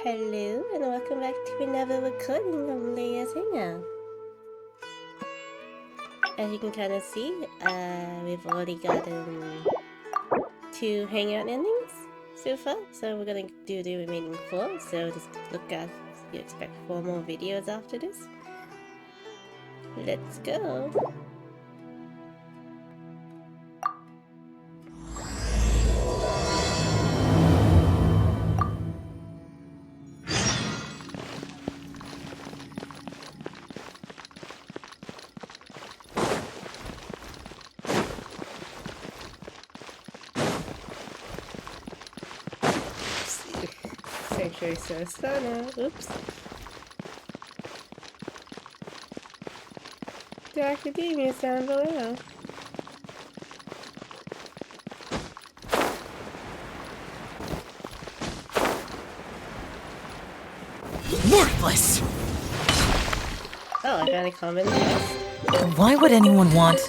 Hello and welcome back to another recording of Layla's Hangout. As you can kind of see, we've already gotten 2 Hangout endings so far, so we're gonna do the remaining 4, so just look at, you expect 4 more videos after this. Let's go! So Sana, oops. The academia is down below. Worthless! Oh, I got a comment. Why would anyone want...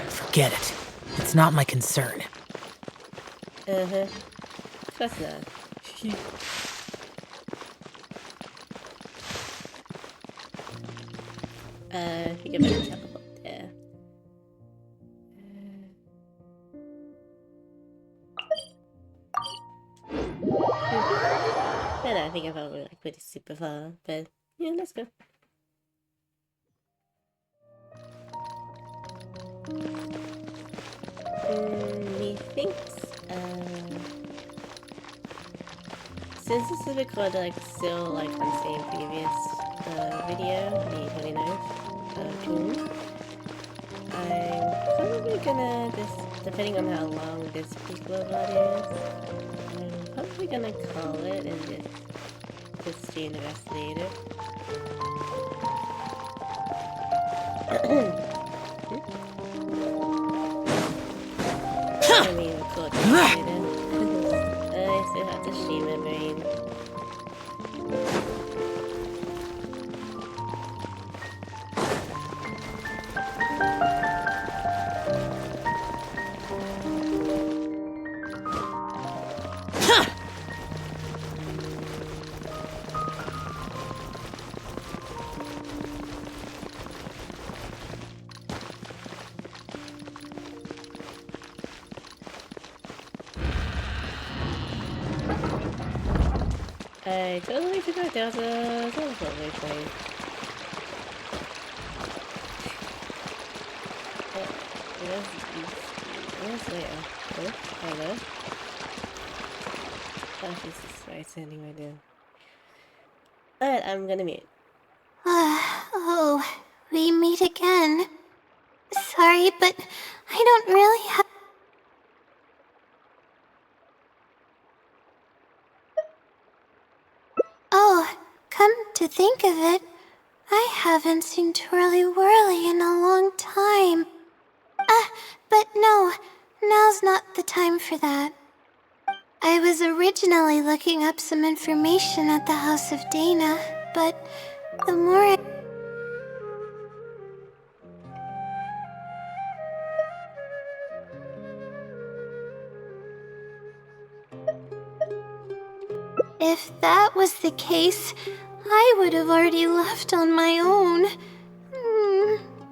Forget it. It's not my concern. Uh-huh. That's not. I think I better teleport there. And I think I probably like pretty super far, but yeah, let's go. Methinks, since this is recorded like still like on the same previous video, the 29th of June, I'm probably gonna just, depending on how long this particular video is, I'm probably gonna call it and just stream the rest later. I mean, record it later. I still have to stream my brain. I totally forgot there was a teleport waypoint. Where's Layla? Oh, hello? Oh, Jesus Christ, standing right there. Alright, I'm gonna mute. Oh, we meet again. Sorry, but I don't really have... Oh, come to think of it, I haven't seen Twirly Whirly in a long time. But no, now's not the time for that. I was originally looking up some information at the House of Dana, but the more I... If that was the case, I would have already left on my own.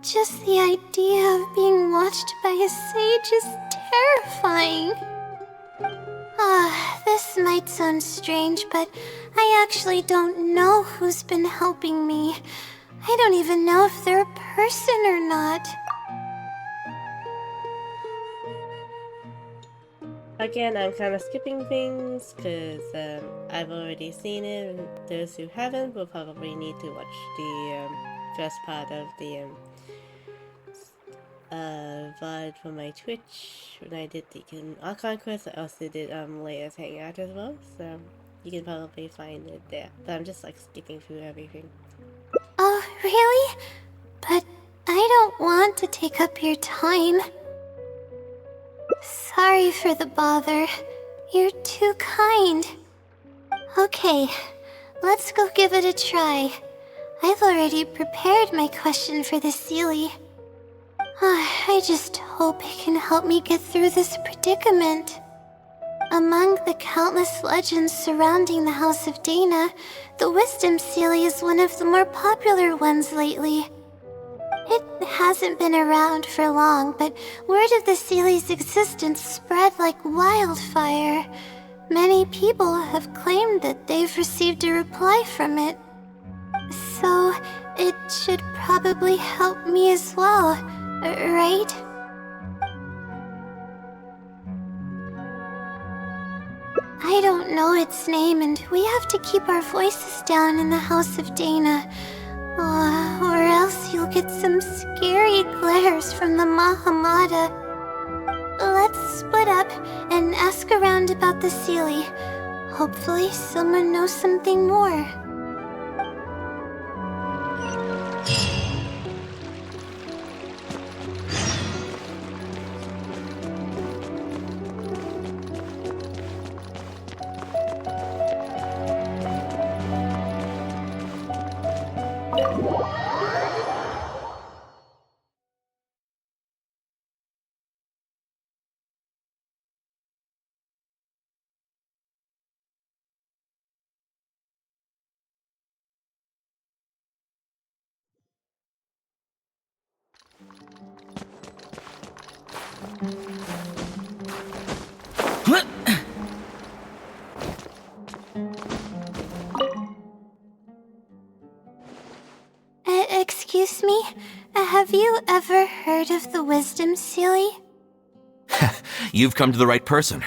Just the idea of being watched by a sage is terrifying. This might sound strange, but I actually don't know who's been helping me. I don't even know if they're a person or not. Again, I'm kind of skipping things because I've already seen it, and those who haven't will probably need to watch the first part of the VOD for my Twitch when I did the Archon quest. I also did Layla's Hangout as well, so you can probably find it there. But I'm just like skipping through everything. Oh, really? But I don't want to take up your time. Sorry for the bother. You're too kind. Okay, let's go give it a try. I've already prepared my question for the Seelie. I just hope it can help me get through this predicament. Among the countless legends surrounding the House of Dana, the Wisdom Sealy is one of the more popular ones lately. It hasn't been around for long, but word of the Sealy's existence spread like wildfire. Many people have claimed that they've received a reply from it. So, it should probably help me as well, right? I don't know its name, and we have to keep our voices down in the House of Dana. Or else you'll get some scary glares from the Mahamada. Let's split up and ask around about the Sealy. Hopefully someone knows something more. Excuse me? Have you ever heard of the Wisdom Sealy? You've come to the right person.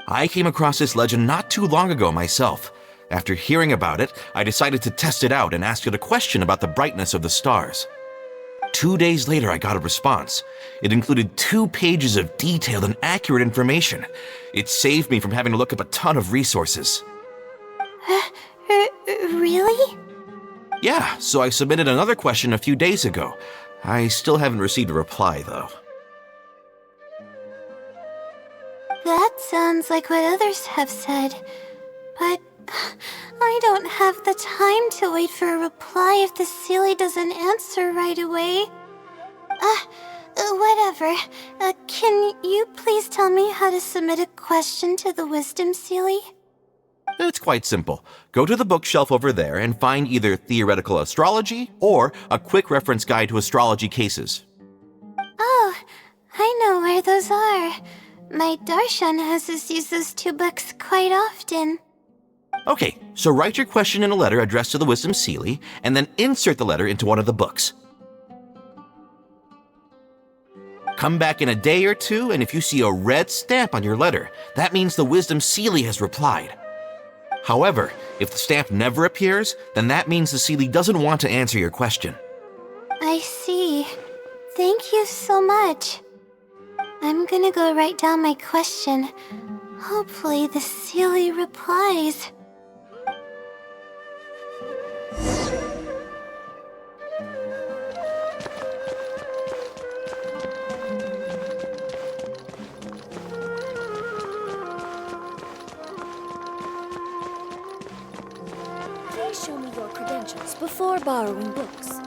I came across this legend not too long ago myself. After hearing about it, I decided to test it out and asked it a question about the brightness of the stars. 2 days later, I got a response. It included 2 pages of detailed and accurate information. It saved me from having to look up a ton of resources. Really? Yeah, so I submitted another question a few days ago. I still haven't received a reply, though. That sounds like what others have said. But I don't have the time to wait for a reply if the Sealy doesn't answer right away. Whatever. Can you please tell me how to submit a question to the Wisdom Sealy? It's quite simple. Go to the bookshelf over there and find either Theoretical Astrology or a quick reference guide to astrology cases. Oh, I know where those are. My Darshan has us use those 2 books quite often. Okay, so write your question in a letter addressed to the Wisdom Sealy, and then insert the letter into one of the books. Come back in a day or 2, and if you see a red stamp on your letter, that means the Wisdom Sealy has replied. However, if the stamp never appears, then that means the Sealy doesn't want to answer your question. I see. Thank you so much. I'm gonna go write down my question. Hopefully the Sealy replies. Please show me your credentials before borrowing books.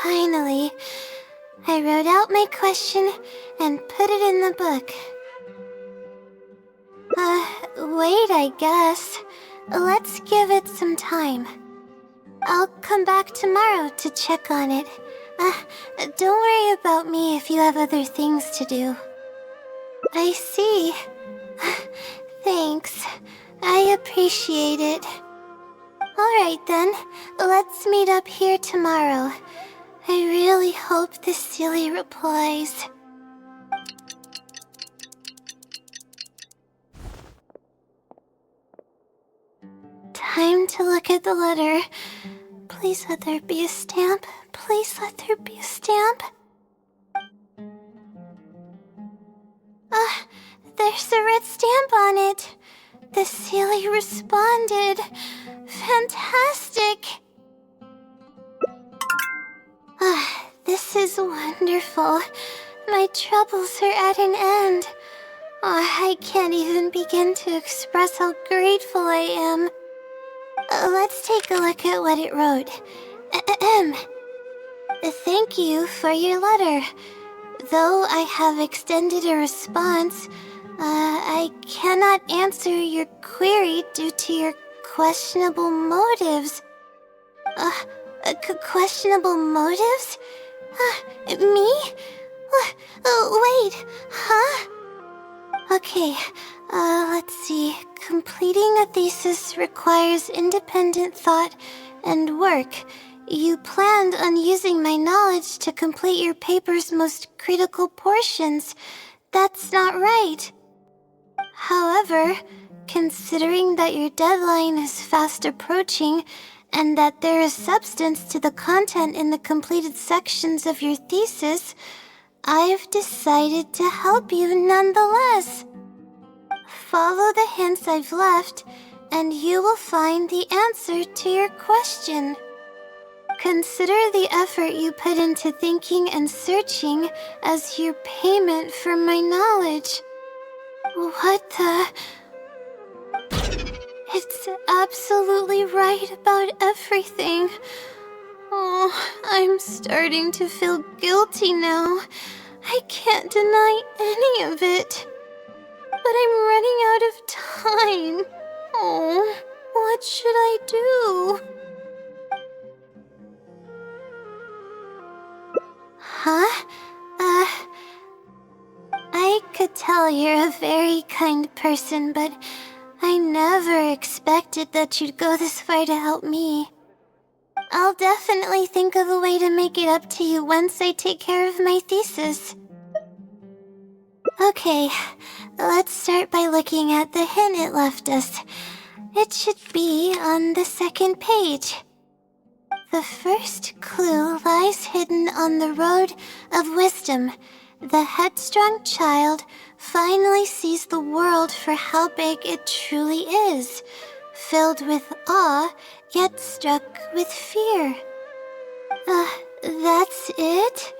Finally, I wrote out my question and put it in the book. Wait, I guess. Let's give it some time. I'll come back tomorrow to check on it. Don't worry about me if you have other things to do. I see. Thanks. I appreciate it. Alright then, let's meet up here tomorrow. I really hope the Sealy replies. Time to look at the letter. Please let there be a stamp, Please let there be a stamp. There's a red stamp on it. The Sealy responded. Fantastic. This is wonderful. My troubles are at an end. I can't even begin to express how grateful I am. Let's take a look at what it wrote. Thank you for your letter. Though I have extended a response, I cannot answer your query due to your questionable motives. Questionable motives? Me? Wait, huh? Okay, let's see. Completing a thesis requires independent thought and work. You planned on using my knowledge to complete your paper's most critical portions. That's not right. However, considering that your deadline is fast approaching, and that there is substance to the content in the completed sections of your thesis, I've decided to help you nonetheless. Follow the hints I've left, and you will find the answer to your question. Consider the effort you put into thinking and searching as your payment for my knowledge. What the... It's absolutely right about everything. Oh, I'm starting to feel guilty now. I can't deny any of it. But I'm running out of time. Oh, what should I do? Huh? I could tell you're a very kind person, but I never expected that you'd go this far to help me. I'll definitely think of a way to make it up to you once I take care of my thesis. Okay, let's start by looking at the hint it left us. It should be on the second page. The first clue lies hidden on the road of wisdom. The headstrong child finally sees the world for how big it truly is, filled with awe, yet struck with fear. That's it?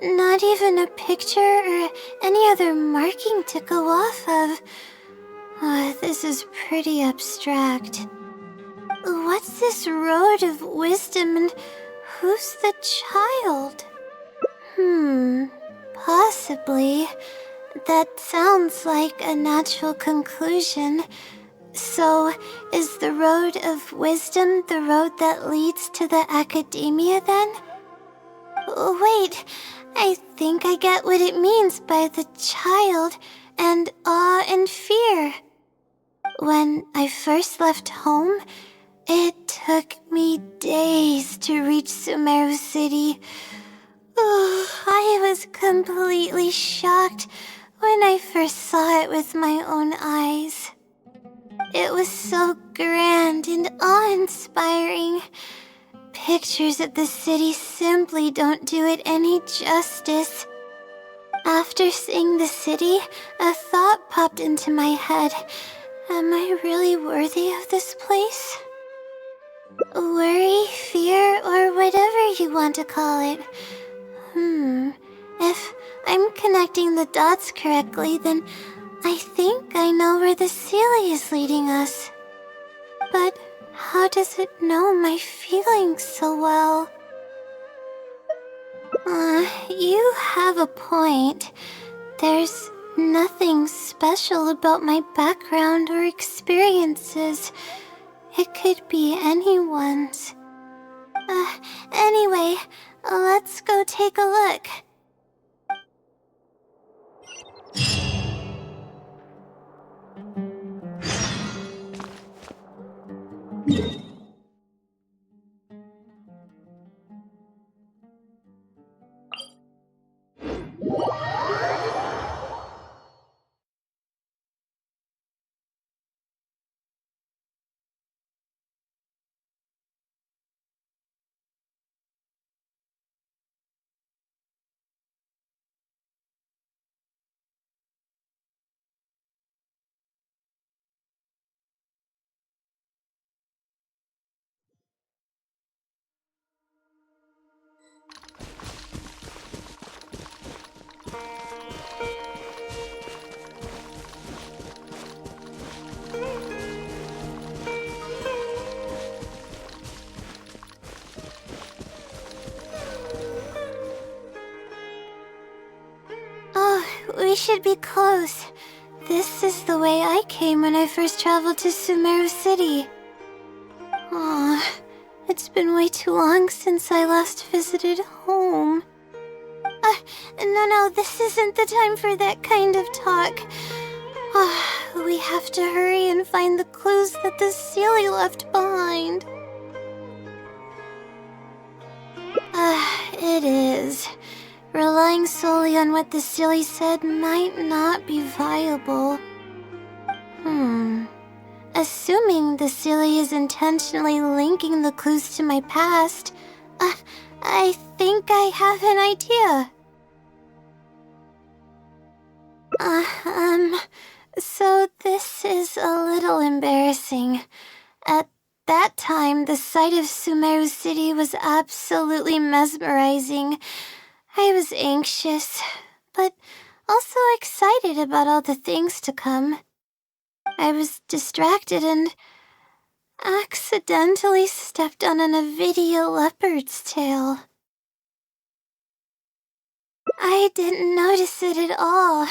Not even a picture or any other marking to go off of. This is pretty abstract. What's this road of wisdom and who's the child? Possibly. That sounds like a natural conclusion. So, is the road of wisdom the road that leads to the academia then? Wait, I think I get what it means by the child and awe and fear. When I first left home, it took me days to reach Sumeru City. I was completely shocked when I first saw it with my own eyes. It was so grand and awe-inspiring. Pictures of the city simply don't do it any justice. After seeing the city, a thought popped into my head. Am I really worthy of this place? Worry, fear, or whatever you want to call it. If I'm connecting the dots correctly, then I think I know where the Sealy is leading us. But how does it know my feelings so well? You have a point. There's nothing special about my background or experiences. It could be anyone's. Anyway, let's go take a look. we should be close. This is the way I came when I first traveled to Sumeru City. Aw, it's been way too long since I last visited home. No, this isn't the time for that kind of talk. We have to hurry and find the clues that the Sealy left behind. It is. Relying solely on what the Sealy said might not be viable. Assuming the Sealy is intentionally linking the clues to my past, I think I have an idea. So this is a little embarrassing. At that time, the sight of Sumeru City was absolutely mesmerizing. I was anxious, but also excited about all the things to come. I was distracted and accidentally stepped on an Avidia leopard's tail. I didn't notice it at all.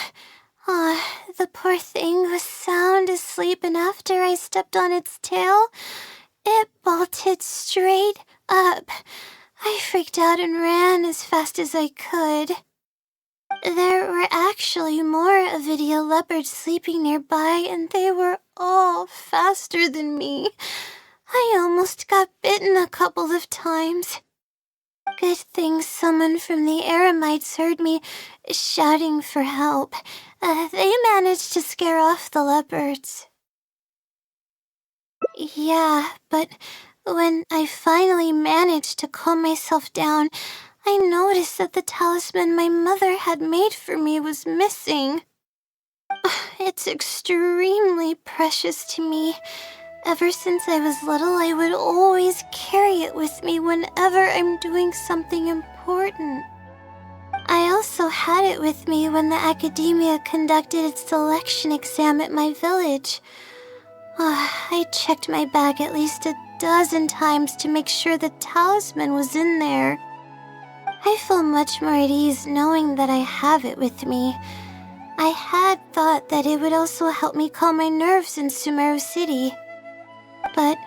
The poor thing was sound asleep, and after I stepped on its tail, it bolted straight up. I freaked out and ran as fast as I could. There were actually more Avidia leopards sleeping nearby, and they were all faster than me. I almost got bitten a couple of times. Good thing someone from the Eremites heard me shouting for help. They managed to scare off the leopards. Yeah, but when I finally managed to calm myself down, I noticed that the talisman my mother had made for me was missing. It's extremely precious to me. Ever since I was little, I would always carry it with me whenever I'm doing something important. I also had it with me when the academia conducted its selection exam at my village. I checked my bag at least a dozen times to make sure the talisman was in there. I feel much more at ease knowing that I have it with me. I had thought that it would also help me calm my nerves in Sumeru City. But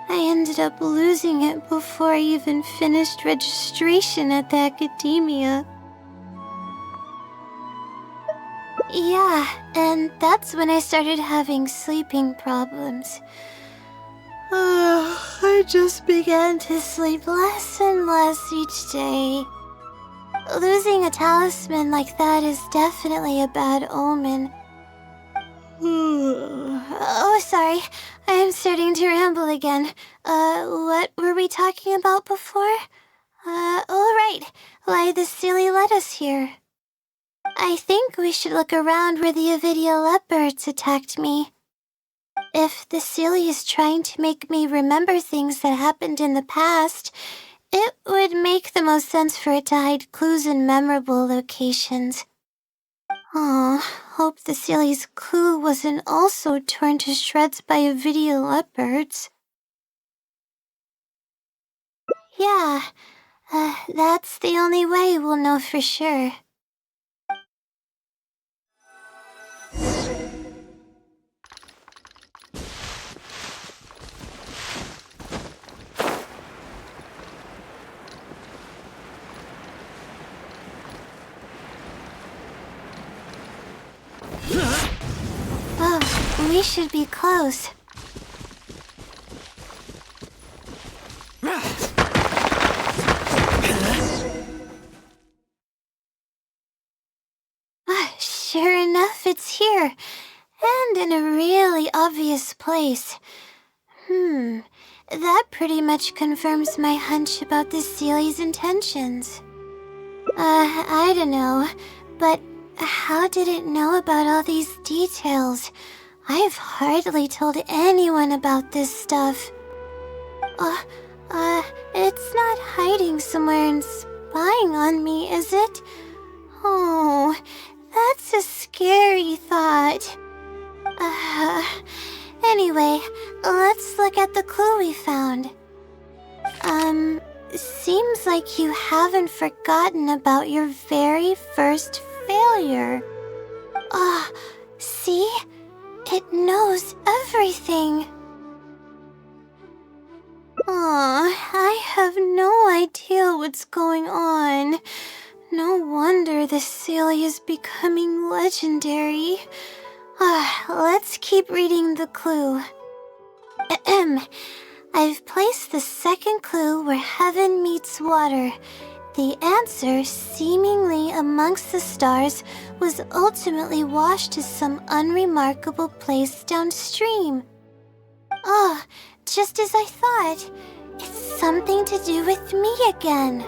I ended up losing it before I even finished registration at the academia. Yeah, and that's when I started having sleeping problems. I just began to sleep less and less each day. Losing a talisman like that is definitely a bad omen. Oh, sorry. I'm starting to ramble again. What were we talking about before? Right. Why the Sealy led us here. I think we should look around where the Avidia leopards attacked me. If the Sealy is trying to make me remember things that happened in the past, it would make the most sense for it to hide clues in memorable locations. Hope the Sealy's clue wasn't also torn to shreds by Avidia leopards. Yeah, that's the only way we'll know for sure. Oh, we should be close. Sure enough, it's here. And in a really obvious place. That pretty much confirms my hunch about the Sealy's intentions. I don't know, but how did it know about all these details? I've hardly told anyone about this stuff. It's not hiding somewhere and spying on me, is it? Oh, that's a scary thought. Anyway, let's look at the clue we found. Seems like you haven't forgotten about your very first failure. See? It knows everything. I have no idea what's going on. No wonder the Celia is becoming legendary. Let's keep reading the clue. I've placed the second clue where heaven meets water. The answer, seemingly amongst the stars, was ultimately washed to some unremarkable place downstream. Just as I thought. It's something to do with me again.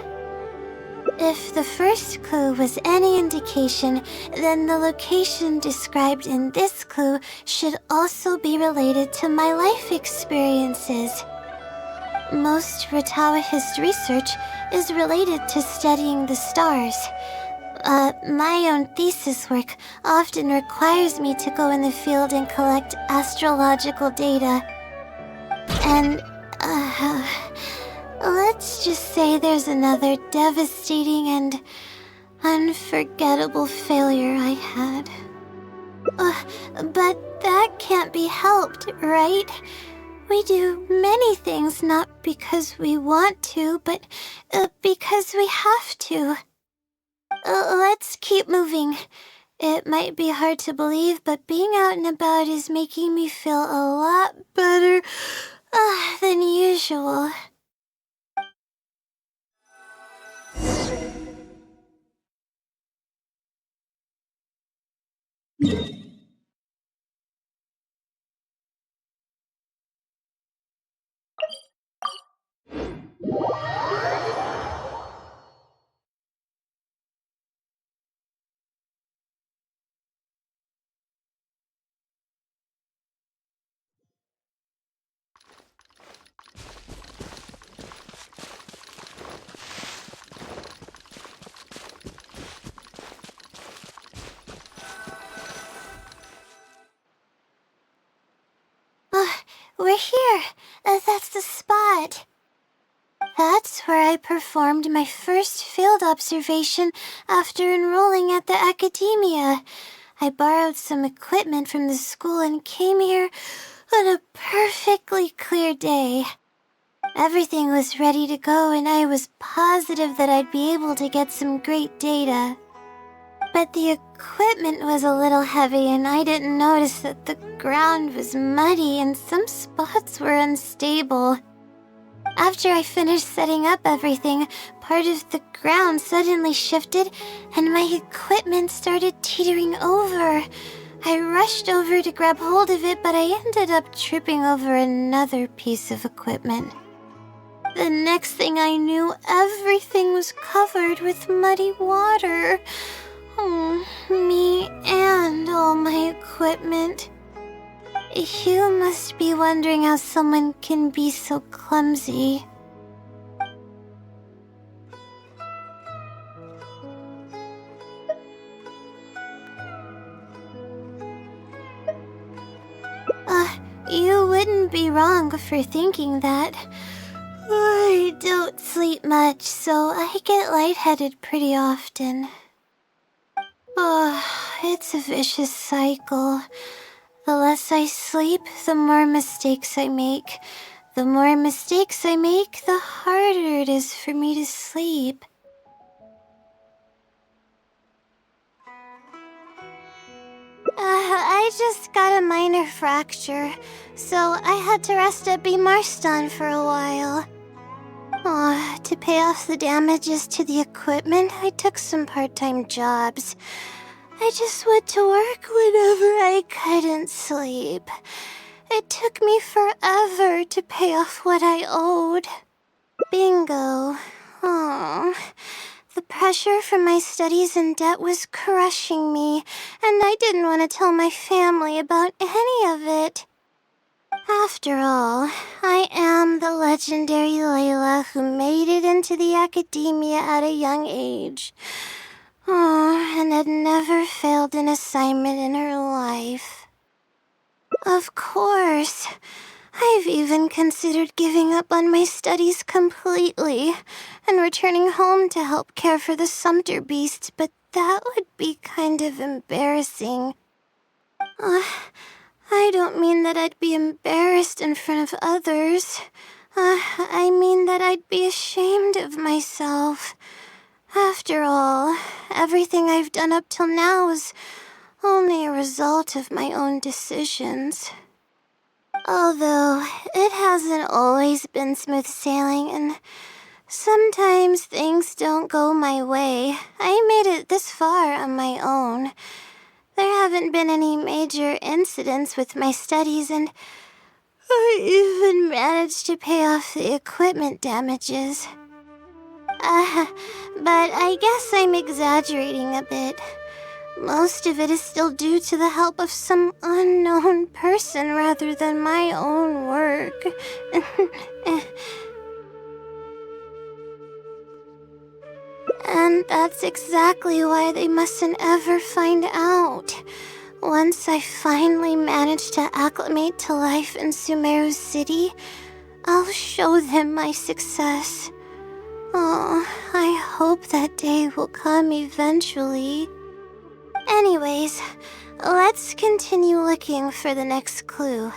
If the first clue was any indication, then the location described in this clue should also be related to my life experiences. Most Ratawa's research is related to studying the stars. My own thesis work often requires me to go in the field and collect astrological data. And, let's just say there's another devastating and unforgettable failure I had. But that can't be helped, right? We do many things not because we want to, but because we have to. Let's keep moving. It might be hard to believe, but being out and about is making me feel a lot better than usual. We're here. That's the spot. That's where I performed my first field observation after enrolling at the academia. I borrowed some equipment from the school and came here on a perfectly clear day. Everything was ready to go and I was positive that I'd be able to get some great data. But the equipment was a little heavy and I didn't notice that the ground was muddy and some spots were unstable. After I finished setting up everything, part of the ground suddenly shifted and my equipment started teetering over. I rushed over to grab hold of it, but I ended up tripping over another piece of equipment. The next thing I knew, everything was covered with muddy water. Me and all my equipment. You must be wondering how someone can be so clumsy. You wouldn't be wrong for thinking that. I don't sleep much, so I get lightheaded pretty often. It's a vicious cycle. The less I sleep, the more mistakes I make. The more mistakes I make, the harder it is for me to sleep. I just got a minor fracture, so I had to rest at B. Marston for a while. To pay off the damages to the equipment, I took some part-time jobs. I just went to work whenever I couldn't sleep. It took me forever to pay off what I owed. Bingo. The pressure from my studies and debt was crushing me, and I didn't want to tell my family about any of it. After all, I am the legendary Layla who made it into the academia at a young age. And had never failed an assignment in her life. Of course, I've even considered giving up on my studies completely and returning home to help care for the sumpter beasts, but that would be kind of embarrassing. I don't mean that I'd be embarrassed in front of others. I mean that I'd be ashamed of myself. After all, everything I've done up till now is only a result of my own decisions. Although, it hasn't always been smooth sailing, and sometimes things don't go my way. I made it this far on my own. There haven't been any major incidents with my studies, and I even managed to pay off the equipment damages. But I guess I'm exaggerating a bit. Most of it is still due to the help of some unknown person rather than my own work. And that's exactly why they mustn't ever find out. Once I finally manage to acclimate to life in Sumeru City, I'll show them my success. Oh, I hope that day will come eventually. Anyways, let's continue looking for the next clue.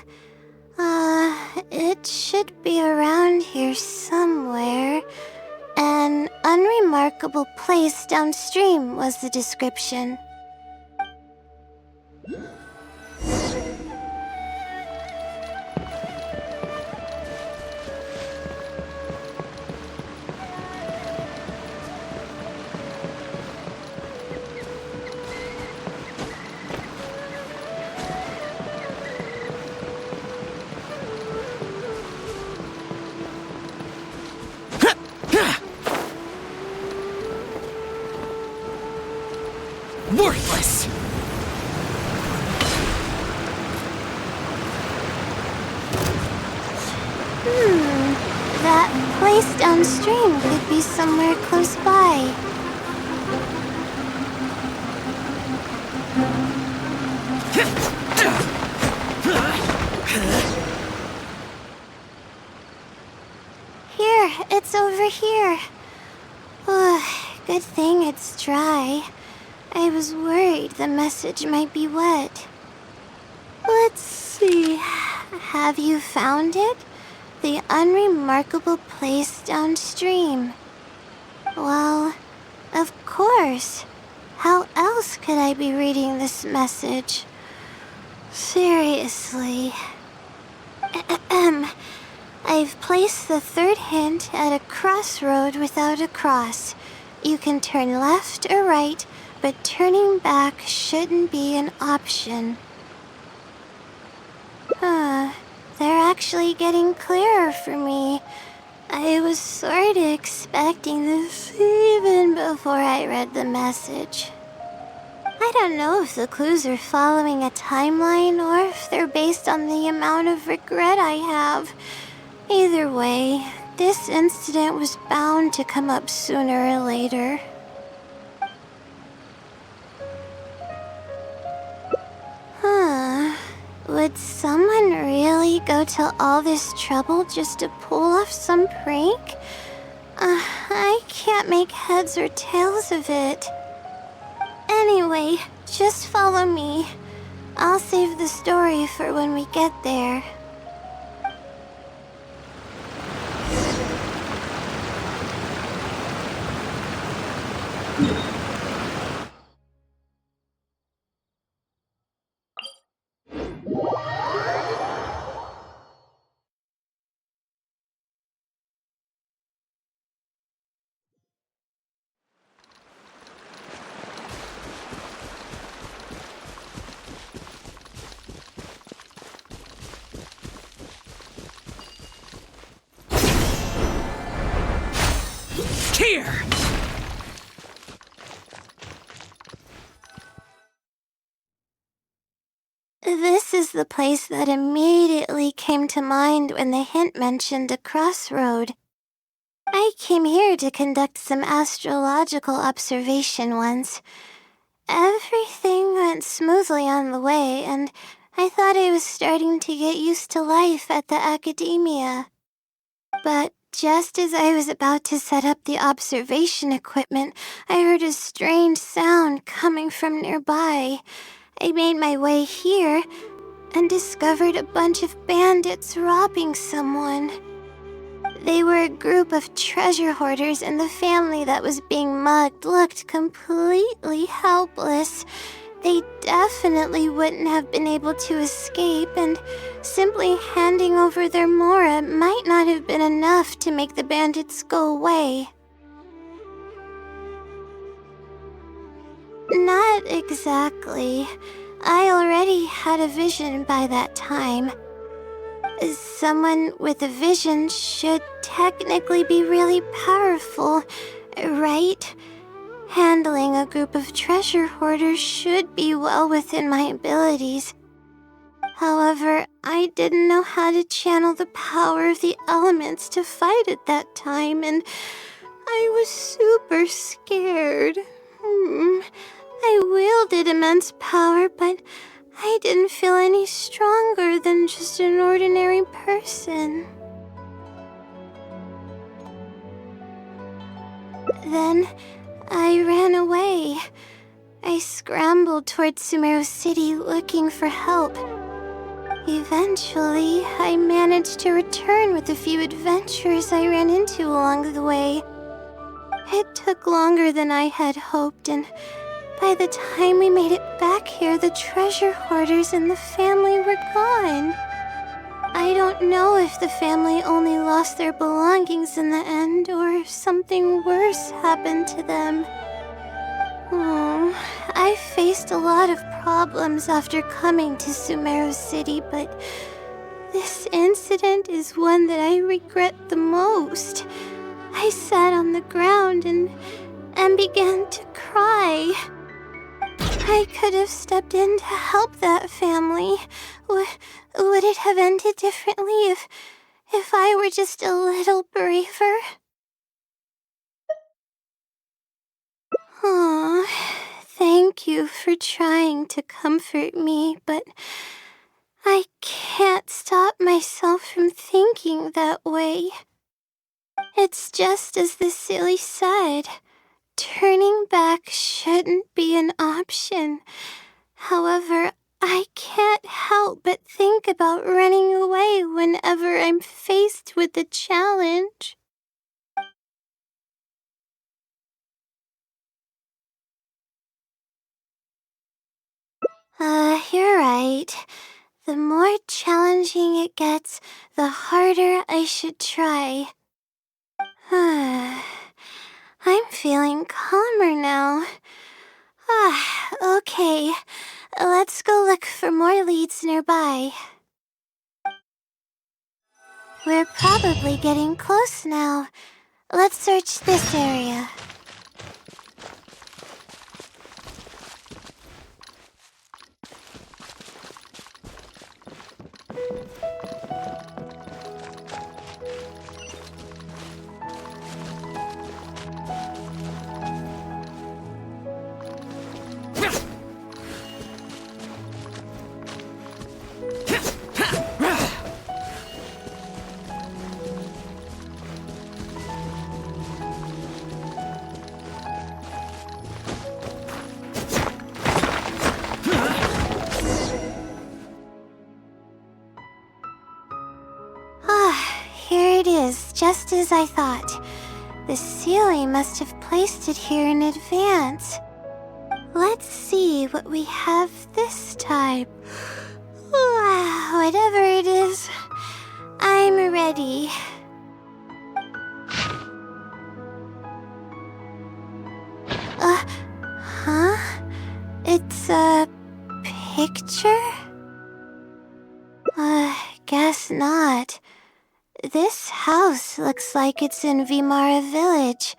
It should be around here somewhere. An unremarkable place downstream was the description. Worthless! That place downstream could be somewhere close by. Here, it's over here. Good thing it's dry. I was worried the message might be wet. Let's see. Have you found it? The unremarkable place downstream. Well, of course. How else could I be reading this message? Seriously. I've placed the third hint at a crossroad without a cross. You can turn left or right, but turning back shouldn't be an option. They're actually getting clearer for me. I was sort of expecting this even before I read the message. I don't know if the clues are following a timeline or if they're based on the amount of regret I have. Either way, this incident was bound to come up sooner or later. Would someone really go to all this trouble just to pull off some prank? I can't make heads or tails of it. Anyway, just follow me. I'll save the story for when we get there. Here! This is the place that immediately came to mind when the hint mentioned a crossroad. I came here to conduct some astrological observation once. Everything went smoothly on the way, and I thought I was starting to get used to life at the academia. But just as I was about to set up the observation equipment, I heard a strange sound coming from nearby. I made my way here and discovered a bunch of bandits robbing someone. They were a group of treasure hoarders, and the family that was being mugged looked completely helpless. They definitely wouldn't have been able to escape, and simply handing over their Mora might not have been enough to make the bandits go away. Not exactly. I already had a vision by that time. Someone with a vision should technically be really powerful, right? Handling a group of treasure hoarders should be well within my abilities. However, I didn't know how to channel the power of the elements to fight at that time, and I was super scared. I wielded immense power, but I didn't feel any stronger than just an ordinary person. Then I ran away. I scrambled towards Sumeru City looking for help. Eventually, I managed to return with a few adventures I ran into along the way. It took longer than I had hoped, and by the time we made it back here, the treasure hoarders and the family were gone. I don't know if the family only lost their belongings in the end, or if something worse happened to them. I faced a lot of problems after coming to Sumeru City, but this incident is one that I regret the most. I sat on the ground and began to cry. I could have stepped in to help that family. Would it have ended differently if I were just a little braver? Aw, thank you for trying to comfort me, but I can't stop myself from thinking that way. It's just as the silly said. Turning back shouldn't be an option. However, I can't help but think about running away whenever I'm faced with a challenge. You're right. The more challenging it gets, the harder I should try. I'm feeling calmer now. Okay. Let's go look for more leads nearby. We're probably getting close now. Let's search this area. Here it is, just as I thought. The Sealy must have placed it here in advance. Let's see what we have this time. Whatever it is, I'm ready. It's a picture? Guess not. This house looks like it's in Vimara Village.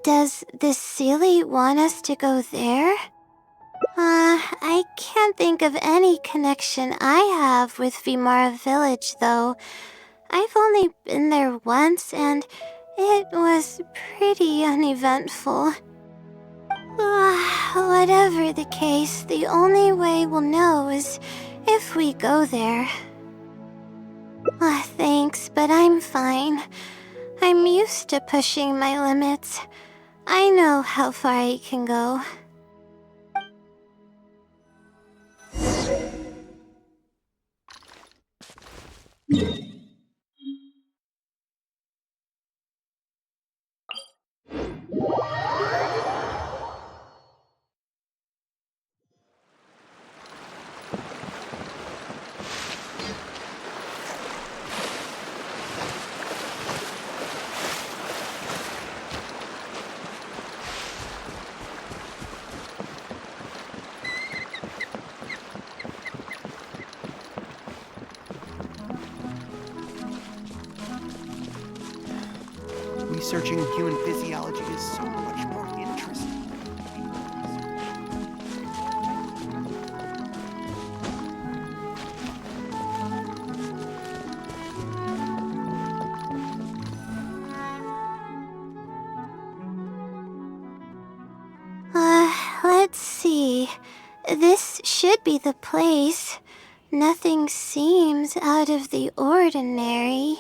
Does the Sealy want us to go there? I can't think of any connection I have with Vimara Village, though. I've only been there once, and it was pretty uneventful. Whatever the case, the only way we'll know is if we go there. Thanks, but I'm fine. I'm used to pushing my limits. I know how far I can go. Researching human physiology is so much more interesting. Let's see. This should be the place. Nothing seems out of the ordinary.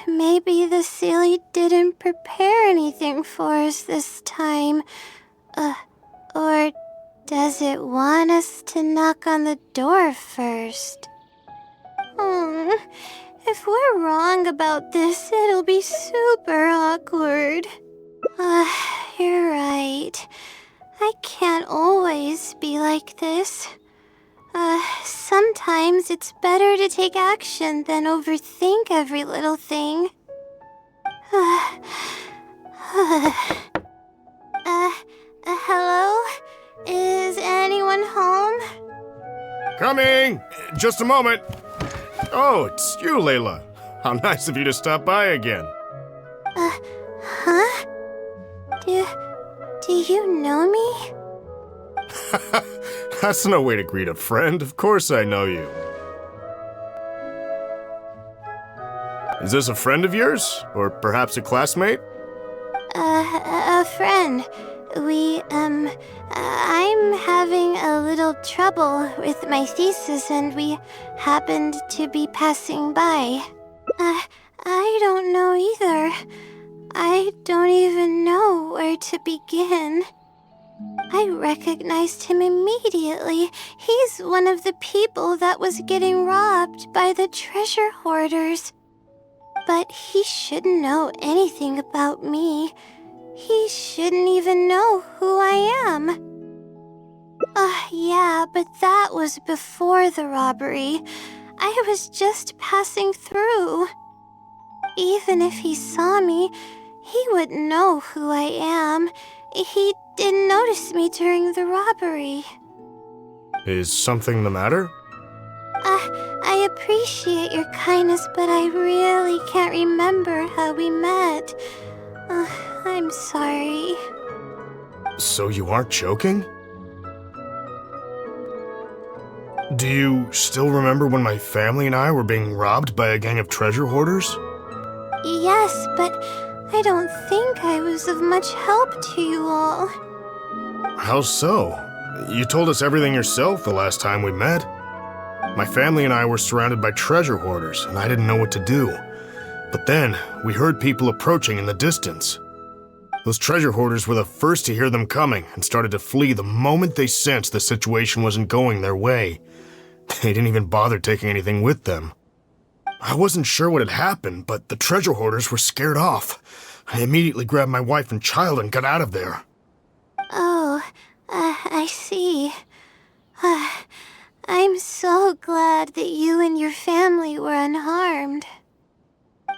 Maybe the Sealy didn't prepare anything for us this time. Or does it want us to knock on the door first? If we're wrong about this, it'll be super awkward. You're right. I can't always be like this. Sometimes it's better to take action than overthink every little thing. Hello? Is anyone home? Coming! Just a moment. Oh, it's you, Layla. How nice of you to stop by again. Huh? Do you know me? That's no way to greet a friend. Of course I know you. Is this a friend of yours? Or perhaps a classmate? A friend. I'm having a little trouble with my thesis and we happened to be passing by. I don't know either. I don't even know where to begin. I recognized him immediately. He's one of the people that was getting robbed by the treasure hoarders. But he shouldn't know anything about me. He shouldn't even know who I am. Yeah, but that was before the robbery. I was just passing through. Even if he saw me, he wouldn't know who I am. He didn't notice me during the robbery. Is something the matter? I appreciate your kindness, but I really can't remember how we met. I'm sorry. So you aren't joking? Do you still remember when my family and I were being robbed by a gang of treasure hoarders? Yes, but I don't think I was of much help to you all. How so? You told us everything yourself the last time we met. My family and I were surrounded by treasure hoarders, and I didn't know what to do. But then, we heard people approaching in the distance. Those treasure hoarders were the first to hear them coming and started to flee the moment they sensed the situation wasn't going their way. They didn't even bother taking anything with them. I wasn't sure what had happened, but the treasure hoarders were scared off. I immediately grabbed my wife and child and got out of there. Oh, I see. I'm so glad that you and your family were unharmed.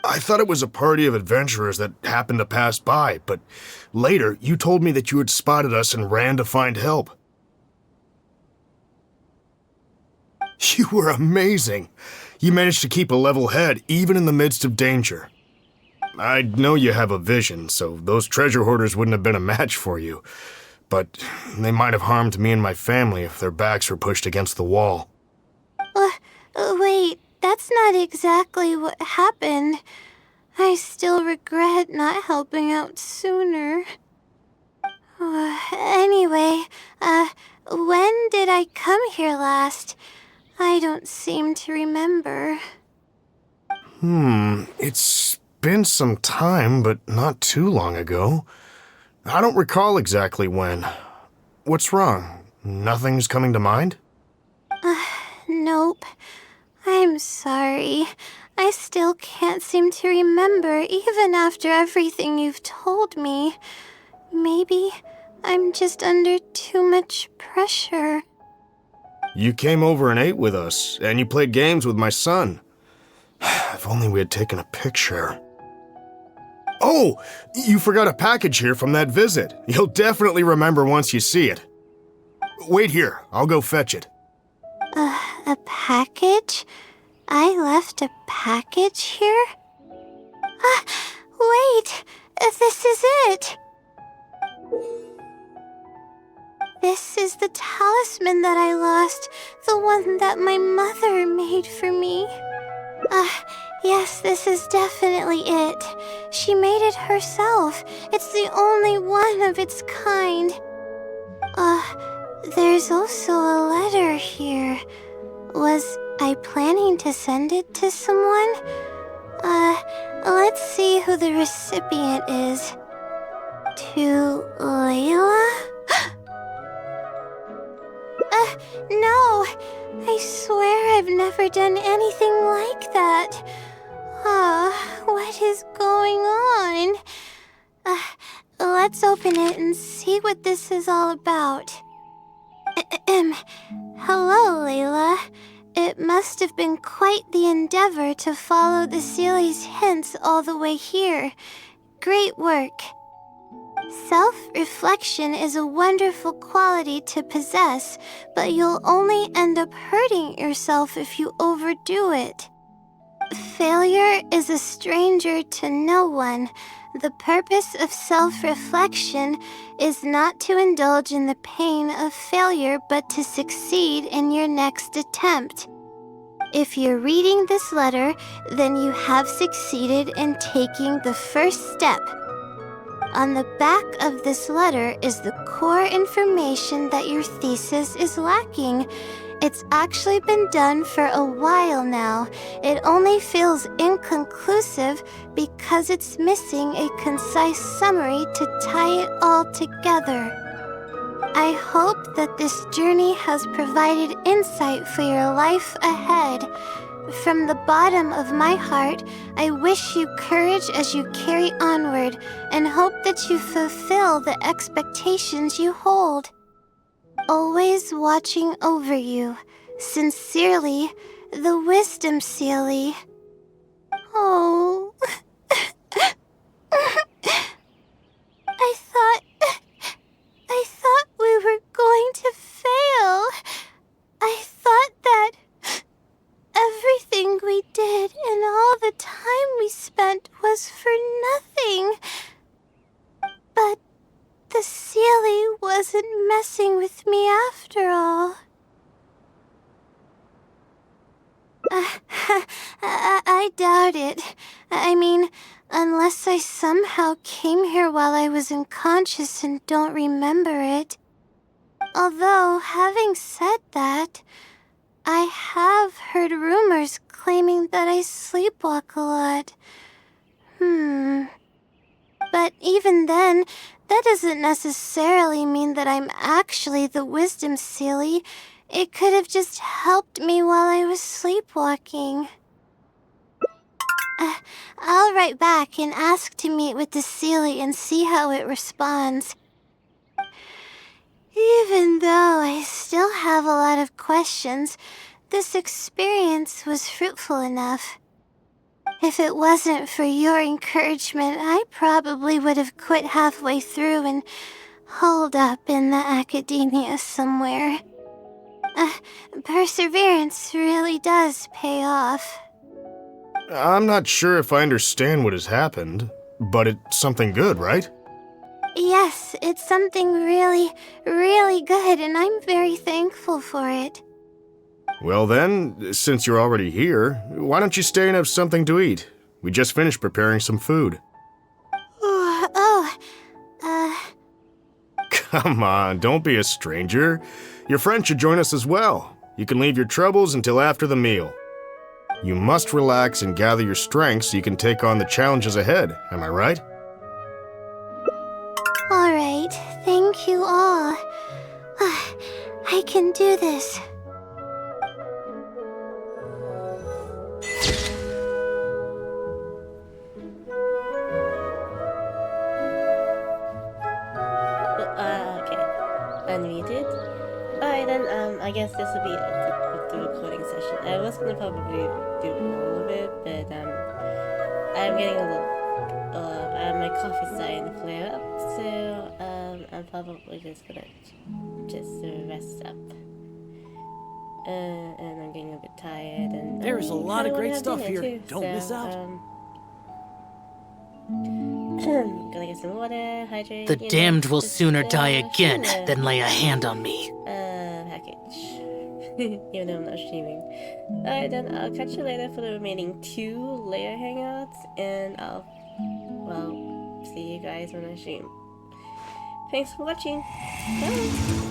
I thought it was a party of adventurers that happened to pass by, but later you told me that you had spotted us and ran to find help. You were amazing. You managed to keep a level head even in the midst of danger. I know you have a vision, so those treasure hoarders wouldn't have been a match for you. But they might have harmed me and my family if their backs were pushed against the wall. Wait, that's not exactly what happened. I still regret not helping out sooner. Anyway, when did I come here last? I don't seem to remember. It's been some time, but not too long ago. I don't recall exactly when. What's wrong? Nothing's coming to mind? Nope. I'm sorry. I still can't seem to remember, even after everything you've told me. Maybe I'm just under too much pressure. You came over and ate with us, and you played games with my son. If only we had taken a picture. Oh, you forgot a package here from that visit. You'll definitely remember once you see it. Wait here, I'll go fetch it. A package? I left a package here? Wait! This is it! This is the talisman that I lost, the one that my mother made for me. Yes, this is definitely it. She made it herself. It's the only one of its kind. There's also a letter here. Was I planning to send it to someone? Let's see who the recipient is. To Layla? No! I swear I've never done anything like that. What is going on? Let's open it and see what this is all about. Hello, Layla. It must have been quite the endeavor to follow the Sealy's hints all the way here. Great work. Self-reflection is a wonderful quality to possess, but you'll only end up hurting yourself if you overdo it. Failure is a stranger to no one. The purpose of self-reflection is not to indulge in the pain of failure, but to succeed in your next attempt. If you're reading this letter, then you have succeeded in taking the first step. On the back of this letter is the core information that your thesis is lacking. It's actually been done for a while now. It only feels inconclusive because it's missing a concise summary to tie it all together. I hope that this journey has provided insight for your life ahead. From the bottom of my heart, I wish you courage as you carry onward and hope that you fulfill the expectations you hold. Always watching over you. Sincerely, the Wisdom Sealy. Oh. I thought we were going to fail. I thought that everything we did and all the time we spent was for nothing. But the Sealy wasn't messing with me after all. I doubt it. I mean, unless I somehow came here while I was unconscious and don't remember it. Although, having said that, I have heard rumors claiming that I sleepwalk a lot. But even then, that doesn't necessarily mean that I'm actually the Wisdom Sealy. It could have just helped me while I was sleepwalking. I'll write back and ask to meet with the Sealy and see how it responds. Even though I still have a lot of questions, this experience was fruitful enough. If it wasn't for your encouragement, I probably would have quit halfway through and holed up in the academia somewhere. Perseverance really does pay off. I'm not sure if I understand what has happened, but it's something good, right? Yes, it's something really, really good, and I'm very thankful for it. Well then, since you're already here, why don't you stay and have something to eat? We just finished preparing some food. Come on, don't be a stranger. Your friend should join us as well. You can leave your troubles until after the meal. You must relax and gather your strength so you can take on the challenges ahead, am I right? Alright, thank you all. I can do this. Okay. Unmuted. Alright then, I guess this will be the recording session. I was gonna probably do all of it, but I'm getting a little my coffee's starting to flare up, so I'm probably just gonna rest up. And I'm getting a bit tired, and There's a lot of kinda great wanna have stuff dinner here. too, Don't miss out. Gonna get some water, hydrate. The damned will sooner die again sure. than lay a hand on me. Package. Even though I'm not streaming. Alright then, I'll catch you later for the remaining 2 Layla hangouts, and I'll, well, see you guys when I stream. Thanks for watching. Bye!